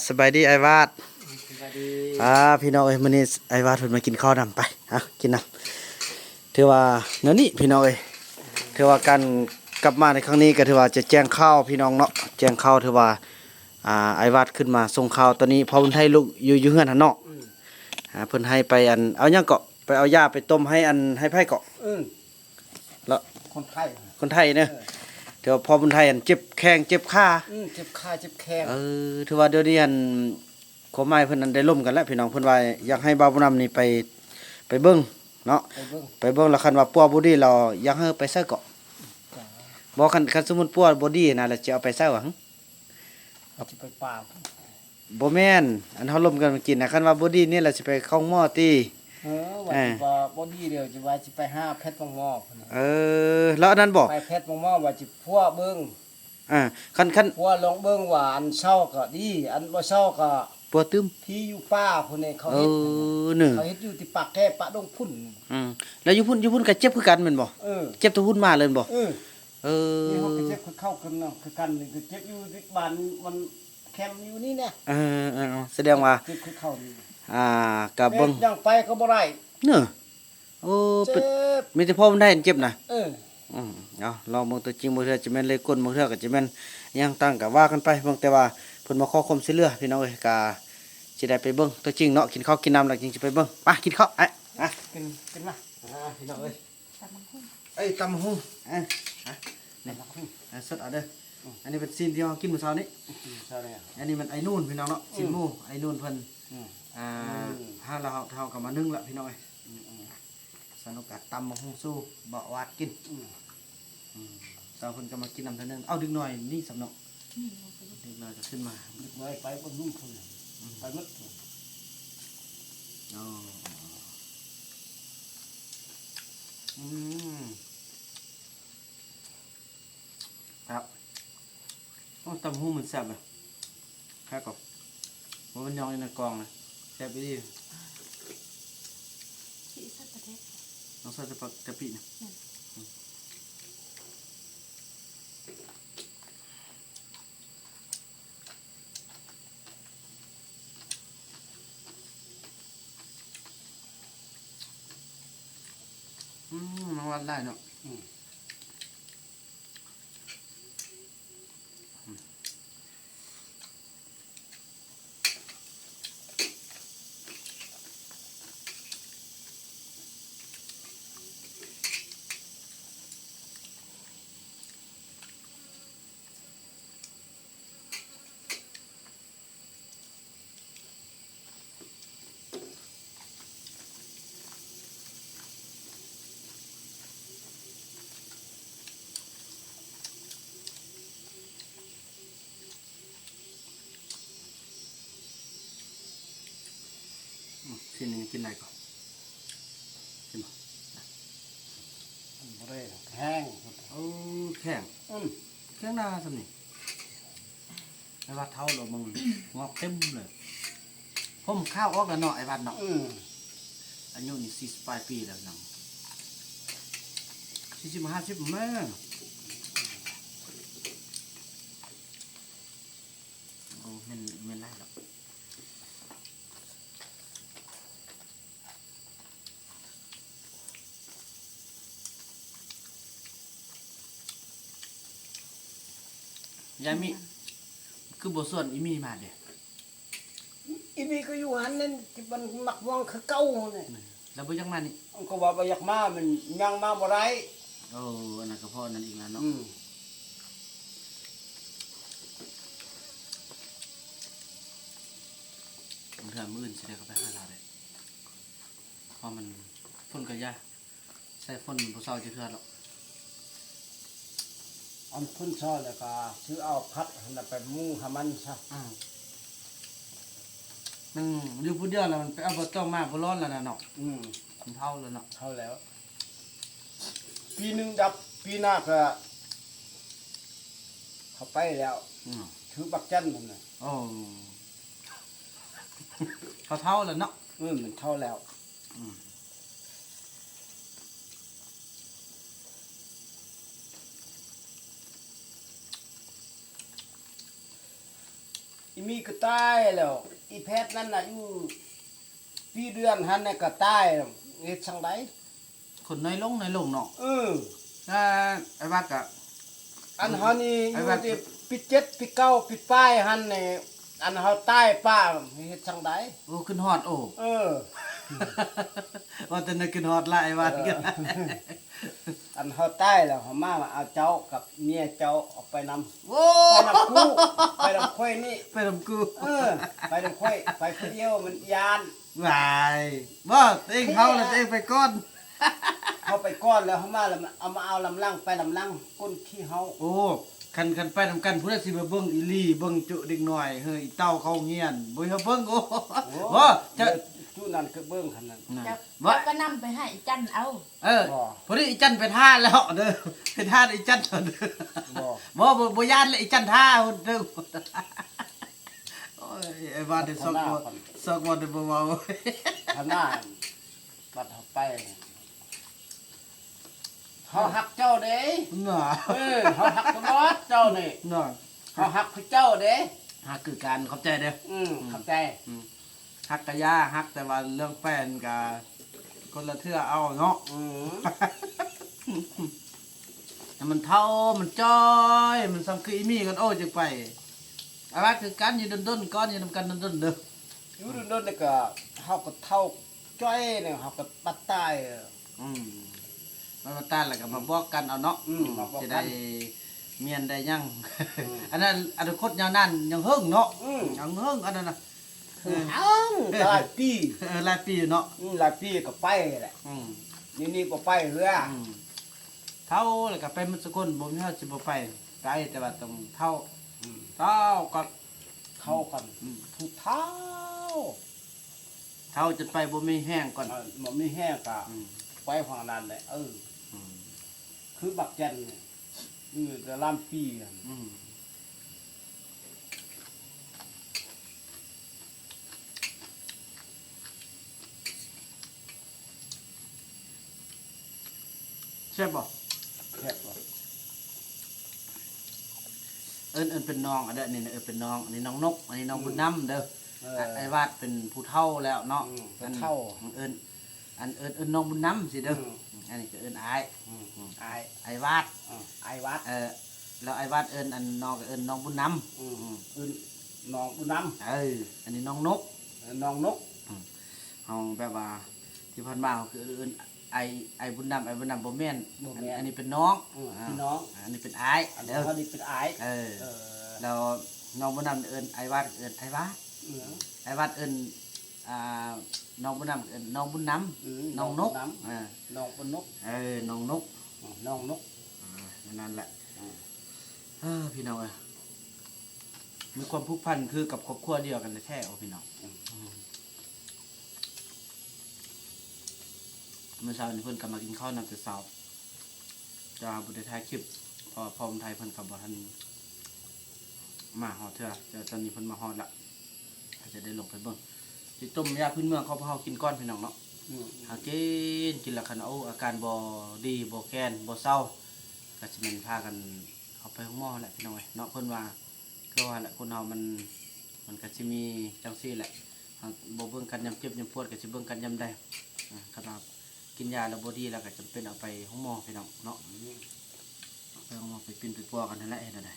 สบายดีไอ้วาดสวัสดีพี่น้องเอ้ยมื้อนี้ไอ้วาดเพิ่นมากินข้าวนำไปกินนำถือว่าเดี๋ยวนี้พี่น้องเอ้ยถือว่าการกลับมาในครั้งนี้ก็ถือว่าจะแจ้งข่าวพี่น้องเนาะแจ้งข่าวถือว่าไอ้วาดขึ้นมาส่งข่าวตอนนี้พ่อบุญไทยลูกอยู่เฮือนหั่นเนาะเพิ่นให้ไปเอาหยังเกาะไปเอายาไปต้มให้ให้ไผเกาะแล้วคนไข้คนไทยเนี่ยถือว่าพ่อบุญไทยเจ็บแข้งเจ็บขาเจ็บขาเจ็บแข้งถือว่าเดี๋ยวนี้ความหมายเพิ่นนั้นได้ล่มกันแล้วพี่น้องเพิ่นว่าอยากให้บ่าวบุญนำนี่ไปเบิ่งเนาะไปเบิ่งแล้วคันว่าปัวบ่ดีเราอยากให้ไปใส่เกาะบ่คันสมมุติปัวบ่ดีนะแล้วจะเอาไปใส่หวังเอาไปป่าบ่แม่นอันเฮาล่มกันกินนะคันว่าบ่ดีนี่แล้วสิไปเข้าหม้อติว่าสิบ่ดีเดียวสิว่าสิไปหาแพทย์หม้อแล้วอันนั้นบ่ไปแพทย์หม้อว่าสิพัวเบิ่งคันพัวลองเบิ่งว่าอันเช้าก็ดีอันบ่เช้าก็ปัวตึมพี่อยู่ป่าพุ่นนี่เขาเฮ็ดเขาเฮ็ดอยู่ที่ปากแค่ปะดงพุ่นแล้วอยู่พุ่นก็เจ็บคือกันแม่นบ่เจ็บทุกหุ่นมาเลยบ่นี่เฮาก็เจ็บคือเข้ากันเนาะคือกันนี่คือเจ็บอยู่ที่บ้านมันแคมป์อยู่นี่แน่แสดงว่าเจ็บคือเข้านี่ก็เบิ่งยังไปก็บ่ได้เนาะเจ็บมีแต่พ่อมันได้เจ็บน่ะเอาลองเบิ่งตัวจริงบ่เทื่อจะแม่นเลยก้นบ่เทื่อก็จะแม่นยังตั้งก็ว่ากันไปเบิ่งแต่ว่าเพิ่นมาขอความช่วยเหลือพี่น้องเอ้ยก็สิได้ไปเบิ่งตัวจริงเนาะกินข้าวกินน้ำแล้วจึงสิไปเบิ่งมากินข้าวกินมาพี่น้องเอ้ยตำบักหุ่งนี่สดเอาเด้ออันนี้เป็นซีนที่เฮากินมื้อเช้านี้อันนี้มันไอ้นู่นพี่น้องเนาะซีนหมูไอ้นู่นเพิ่นถ้าเราเฮาก็มานึ่งละพี่น้องเอ้ยสนุกกะตำบักหุ่งสู้เบาะวาดกินสาวเพิ่นก็มากินน้ำเท่านึงเอาดึกหน่อยนี่สำเนาะดึกหน่อยก็ขึ้นมาดึกหน่อยไปบ่นุ่มพุ่นไปหมดครับตำหูมันแซ่บเลยแค่กับมันยองในกองเลยแซ่บไปดิน้องใส่กะปินะมันวัดได้เนาะทีนี้กินอะไรก่อนกินบ่ได้แห้งแข็งแข็งหน้าสำนี่ไอ้วัดเท้าเรามึงงอกเต็มเลยผมข้าวออกแล้วเนาะไอ้วัดเนาะอายุนี่48 ปีแล้วน้อง40-50แม่มันได้หรอกยายมีคือบทส่วนอีมีมาเด้อีมีก็อยู่หันนั่นที่มันมักวางคือเก่าเนี่ยแล้วบ่ยังมานี่ก็ว่าบ่อยากมามันยังมาบ่ได้อันนั้นก็พอนั่นอีกแล้วเนาะเถื่อมื้ออื่นสิได้เข้าไปหาเราได้เพราะมันฝนก็ยากใส่ฝนบ่เซาจะเถื่อหรอกอันพุ่นช่อแล้วก็ซื้อเอาพัดนั่นไปมุงให้มันซะมันอยู่ผู้เดียวแล้วมันไปเอาบ่ต้องมาบ่ร้อนแล้วน่ะเนาะมันเท่าแล้วเนาะเท่าแล้วปีนึงดับปีหน้าก็เข้าไปแล้วถือบักจันนั่นน่ะเท่าแล้วเนาะมันเท่าแล้ว มีก็ตายแล้วอีแพทย์นั่นน่ะอยู่ปีเดือนหันน่ะก็ตายแล้วเฮ็ดจังได๋คนน้อยลงเนาะ อ ไอ้ว่าก็ อันเฮานี่อยู่ที่ปี7ปี9ปีปลายหันนี่อันเฮาตายป้าเฮ็ดจังได๋ โอ้ขึ้นฮอดโอ้ เออ ว่าแต่นึกขึ้นฮอดละไอ้ว่าก็ อันเฮาตายแล้วเฮามาเอาเจ้ากับเมียเจ้าออกไปนำ โอ้ ไปนำค่อยนี่ ไปนำกู ไปนำค่อยไปคนเดียวมันยาน วายบ่ตัวเองเฮาแล้วตัวเองไปก่อน เขาไปก้อนแล้วเฮามาแล้วเอามาเอาลำลังไปลำลังก้นขี้เฮา โอ้คันไปนำกันผู้ใดสิมาเบิ่งอีหลีเบิ่งจุเด็กน้อยเฮ้ยอีเต้าเขาเงียนบ่เฮาเบิ่งโอ้บ่จะ จุนั่นก็เบิ่งคันนั้น น่ะ เจ้า บ่ ก็นำไปให้จันเอา พอดีอีจันไปท่าแล้วเด้อไปท่าอีจันเด้อ บ่ บ่ย่านเลยอีจันท่าหุ่นเด้อโอ้ยไอ้บ้านได้ซอกบ่ได้บ่เว้า คันหน้าบัดเฮาไปเฮาฮักเจ้าเด้ น่ะ เฮาฮักตลอดเจ้านี่ น่ะ เฮาฮักคือเจ้าเด้ ฮักคือการเข้าใจเด้อ เข้าใจ ฮักกะยาฮักแต่ว่าเรื่องแฟนกะคนละเทื่อเอาเนาะ แต่มันเท่ามันจ้อยมันซ้ำคืออีมี่กันโอ้จังไปอะไรคือกันอยู่ดนๆก้อนอยู่นำกันดนๆเด้อ อยู่โดนๆนี่ก็เฮาก็เท่าจ้อยนี่เฮาก็ปัดตาย มันมาต้านแล้วก็มาบอกกันเอาเนาะ มาบอกกัน จะได้เมียนได้ยั่งอันนั้นอนาคตยาวนานยังเฮิงเนาะยังเฮิงอันนั้นน่ะ หลายปี หลายปีอยู่เนาะ หลายปีก็ไปแหละนี่ก็ไปเรือ เท่าแล้วก็ไปมันสกุลบ่มีเฮาสิบ่ไปไกลแต่ว่าต้องเท่าก็ เข้ากันทุกเท้า เท่าจนไปบ่มีแห้งก่อน มันไม่แห้งกะไปฝั่งนั้นแหละคือบักแจนเนี่ยจะล่ำปีกัน ใช่บ่ แค่ว่า เอิ้นเป็นน้องอันเด้อนี่เป็นน้องอันนี้น้องนกอันนี้น้องบุญนำเด้อไอ้วาดเป็นผู้เฒ่าแล้วเนาะ เท่า เอิ้นน้องบุญนำสิเด้ออันนี้ก็เอิ้นอ้าย ไอ้วาด ไอ้วัด แล้วไอ้วาดเอิ้นอันน้องก็เอิ้นน้องบุญนำ น้องบุญน้ อันนี้น้องนก ำน้องนก เฮาแบบว่าที่เพิ่นมาคือเอิ้นไอ้บุญนำบ่แม่นอันนี้เป็นน้อง พี่น้อง อันนี้เป็นอ้าย อัน เด้ นี้ อ เขานี่เป็นไอ้ แล้วน้องบุญนำเอิ้นไอ้วาดเอิ้นไอ้วาดไอ้วาดเอิ้นน้องบุญนำเอิ้นน้องบุญนำน้องนก น้องบุญนก น้องนก น้องนก นั่นแหละพี่น้องมีความผูกพันคือกับครอบครัวเดียวกันแท้ๆพี่น้องเมื่อเช้านี้เพิ่นกำลังกินข้าวนำแต่เช้าจะบุตรไทยคลิปพอผมไทยเพิ่นกับบ่ทันมาฮอดเถื่อแต่ตอนนี้เพิ่นมาฮอดละอาจจะได้ลงไปเบิ่งสิต้มยาพื้นเมืองเขาพาเฮากินก้อนพี่น้องเนาะหากินแล้วคันเอาอาการบ่ดีบ่แกนบ่เศร้าก็สิแม่นพากันเอาไปห้องหมอแหละพี่น้องเอ้ยเนาะเพิ่นว่าคือว่าแหละคนเฮามันก็สิมีจังซี่แหละบ่เบิ่งกันยามเจ็บยามปวดก็สิเบิ่งกันยามใดครับกินยาแล้วบ่ดีแล้วก็จำเป็นเอาไปห้องหมอพี่น้องเนาะไปห้องหมอไปปิ้นไปปัวกันนั่นแหละเฮ็ดได้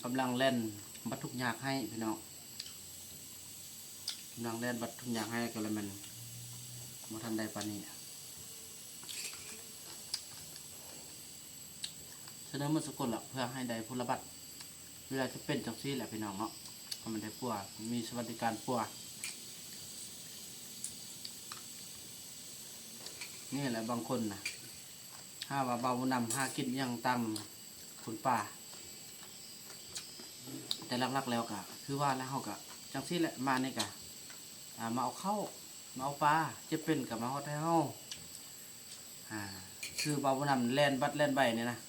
กำลังเล่นบัดทุกอย่างให้พี่น้องกำลังเล่นบัดทุกอย่างให้ก็เลยมันบ่ทันได้ปานนี้เสนอมาสกุลเพื่อให้ได้ผู้รับบัตรเวลาจะเป็นจังซี่แหละพี่น้องเนาะทำมันได้ปัวมีสวัสดิการปัวนี่แหละบางคนนะห้าว่าเบานำห้ากินยังตามคุณป้าแต่ลักๆแล้วก็คือว่าแล้วเขาก็จังซี่แหละมาเนี่ยก็มาเอาเข้ามาเอาปลาจะเป็นกับมาฮอดให้เฮาคือเบานำแล่นบัดแล่นใบเนี่ยนะ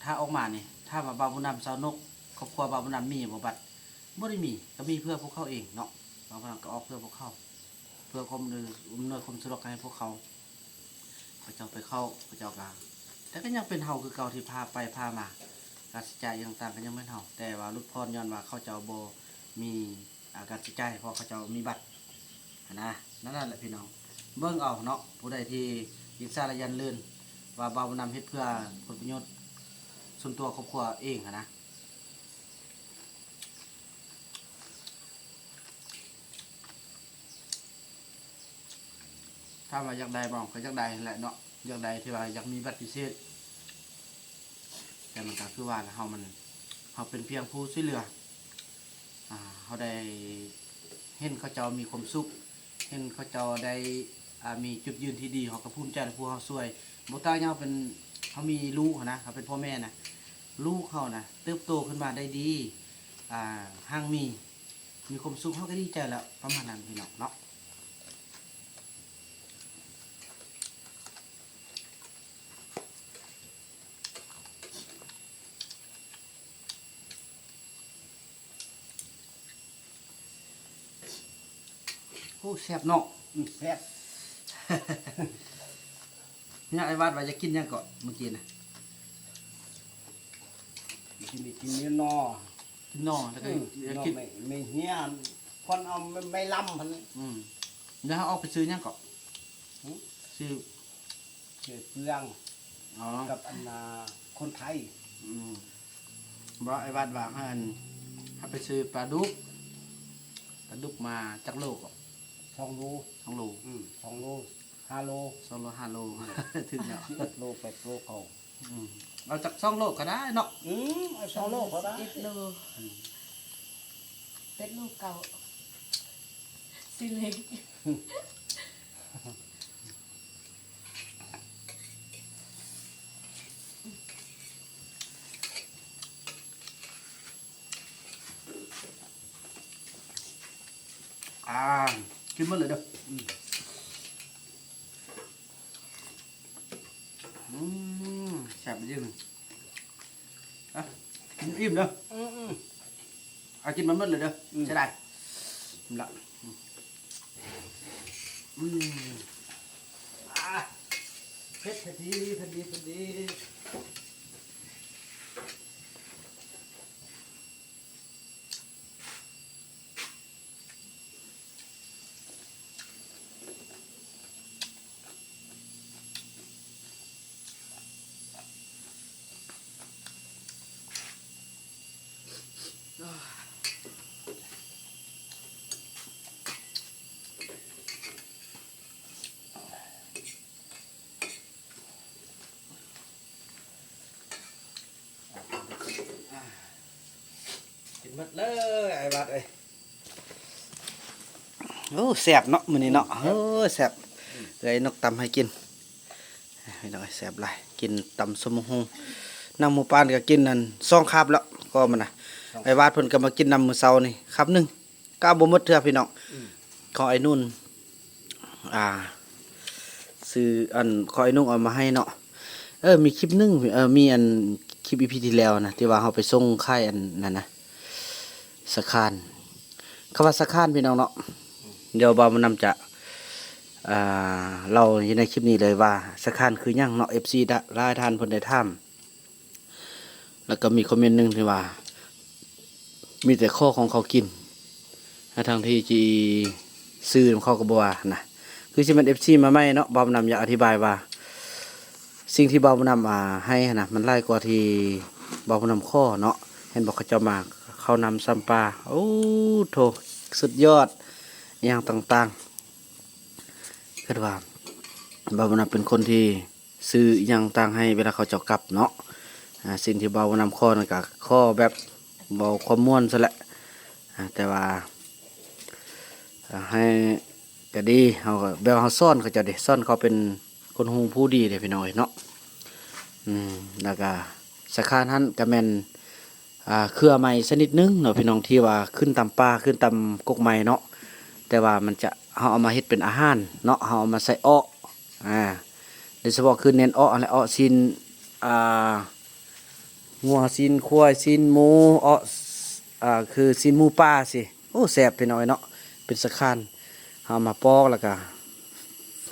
ถ้าออกมานี่ถ้าว่าบาบุญนำสาวนกครอบครัวบาบุญนำมีบ่บัดบ่ได้มีก็มีเพื่อพวกเขาเองเนาะบ เขาพลังก็ออกเพื่อพวกเขาเพื่อความความสะดวกให้พวกเขาพระเจ้าไปเข้าพระเจ้ากลางแต่ก็ยังเป็นเฮาคือเก่าที่พาไปพามาการสิจ่ายต่างๆก็ยังเป็นเฮาแต่ว่าลุดพรย้อนว่าเขาเจ้าบ่มีการสิจ่ายเพราะเขาเจ้ามีบัตรนะนั่นแหละพี่น้องเบิ่งเอาเนาะผู้ใดที่ยินซาละยันลื่นว่าบ่าวนำเฮ็ดเพื่อผลประโยชน์ส่วนตัวครอบครัวเองนะถ้าว่าอยากได้บ้างก็อยากได้แหละเนาะอยากได้ที่ว่าอยากมีบัตรพิเศษแต่มันก็คือว่าเฮาเป็นเพียงผู้ช่วยเหลือเฮาได้เห็นเขาเจ้ามีความสุขเห็นเขาเจ้าได้มีจุดยืนที่ดีเขาก็ภูมิใจในผู้เฮาช่วยบ่ต่างเฮาเป็นเขามีลูกนะเขาเป็นพ่อแม่นะลูกเขานะเติบโตขึ้นมาได้ดีห่างมีความสุขเขาก็ดีใจแล้วประมาณนั้นพี่น้องเนาะโอ้แซ่บเนาะ แซ่บ เนี่ยไอ้วาดว่าจะกินยังก่อนเมื่อกี้นะ กินเนื้อนอ กินนอแล้วก็ นอ กิน ไม่เหี้ยคนเอาไม่ล้ำพัน แล้วเอาไปซื้อยังก่อนซื้อ เกี่ยวเรื่อง อ๋อ กับอันคนไทย บอกไอ้วาดว่าให้ไปซื้อปลาดุกมาจากโลกอ่ะ 2 โล 2 โล 2 โล 5 โล 2 โล 5 โล ถึงเนาะ 7 โล 8 โลเขา เอาจาก2 โลก็ได้เนาะ เอา2 โลเขาได้ 1 โลเป็นลูกเก่าสิเล็ก กินหมดเลยเด้อแซ่บจริงกินอิ่มเด้อกินมันหมดเลยเด้อใช่ได้ละเผ็ดพอดี กินหมดเลยไอ้บาดเอ้ยโอ้แซ่บเนาะมื้อนี้เนาะโอ้แซ่บเลยนกตำให้กินให้น้อยแซ่บหลายกินตำสมฮงน้ำหมูปานก็กินนั่น2 คาบแล้วก็มันน่ะไอ้วาดเพิ่นก็มากินน้ำมื้อเช้านี่ครับ1ก็บ่หมดเทื่อพี่น้องของไอ้นุ่นซื้ออันของไอ้นุ่นเอามาให้เนาะมีคลิปหนึงมีอันคลิป EP ที่แล้วนะที่ว่าเฮาไปส่งค่ายอันนั่นนะสะคานคำว่าสะคานพี่น้องเนาะเดี๋ยวบ่าวมันนำจะเราอยู่ในคลิปนี้เลยว่าสะคานคือหยังเนาะ FC หลายท่านเพิ่นได้ถามแล้วก็มีคอมเมนต์หนึงที่ว่ามีแต่ข้อของเขากินทางที่จีซื้อเขาก็บ่ว่านะคือสิมัน FC มาใหม่เนาะบ่าวมันนำอยากอธิบายว่าสิ่งที่บ่าวมันนำให้นะมันหลายกว่าที่บ่าวมันนำข้อเนาะเห็นบอกเขาเจ้ามาเขานำซัมปลาโอ้โถสุดยอดอย่างต่างๆคือว่าบ่าวมันนำเป็นคนที่ซื้ออย่างต่างให้เวลาเขาเจ้ากลับเนาะสิ่งที่บ่าวมันนำข้อนั่นก็ข้อแบบเบาความม่วนซะแหละแต่ว่าให้ก็ดีเขาก็แบบเขาซ่อนเขาจะได้ซ่อนเขาเป็นคนหูผู้ดีเลยพี่น้อยเนาะแล้วก็สาขาท่านก็แม่นเครือไม้ชนิดนึงเนาะพี่น้องที่ว่าขึ้นตามป่าขึ้นตามกกไม้เนาะแต่ว่ามันจะเขาเอามาเฮ็ดเป็นอาหารเนาะเขาเอามาใส่อ้อโดยเฉพาะคือเน้นอ้ออะไรอ้อซีนงัวซีนควายซีนหมูอ้อคือซีนหมูป่าสิโอ้แซ่บพี่น้อยเนาะ เป็นสะคานเอามาปอกแล้วก็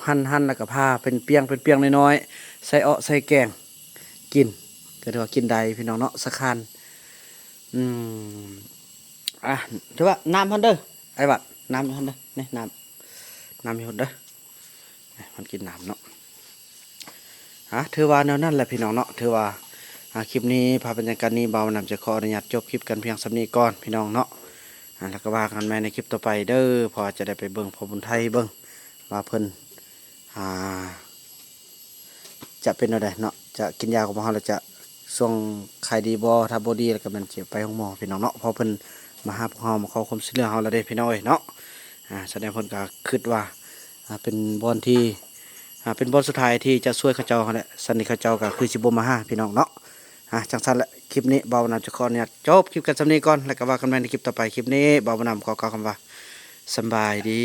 หั่นแล้วก็ผ่าเป็นเปียงน้อยๆใส่ใส่แกงกินก็ถือว่ากินได้พี่น้องเนาะสะคานถือว่าน้ำพันเด้อไอ้บัดน้ำพันเด้อนี่น้ำมีคนเด้อมันกินน้ำเนาะถือว่าแนวนั้นแหละพี่น้องเนาะถือว่าคลิปนี้พาบรรยากาศนี้เบานำจะขออนุญาตจบคลิปกันเพียงสำนี้ก่อนพี่น้องเนาะแล้วก็ว่ากันใหม่ในคลิปต่อไปเด้อพอจะได้ไปเบิ่งพอบุญไทยเบิ่งว่าเพิ่นจะเป็นอะไรเนาะจะกินยาของหมอแล้วจะส่งไข่ดีบ่ถ้าบ่ดีแล้วก็มันจะไปห้องหมอพี่น้องเนาะพอเพิ่นมาหาพวกเฮามาขอความช่วยเหลือเฮาแล้วเด้พี่น้องเอ้ยเนาะแสดงเพิ่นก็คิดว่าเป็นบอนที่เป็นบอนสุดท้ายที่จะช่วยเขาเจ้าแหละสนิทเขาเจ้าก็คือสิบ่มาหาพี่น้องเนาะจังซั่นแหละคลิปนี้เบานำจะขอเนี่ยจบคลิปกันสำนี้ก่อนแล้วก็ว่ากันใหม่ในคลิปต่อไปคลิปนี้เบานำขอกล่าวคำว่าสำบายดี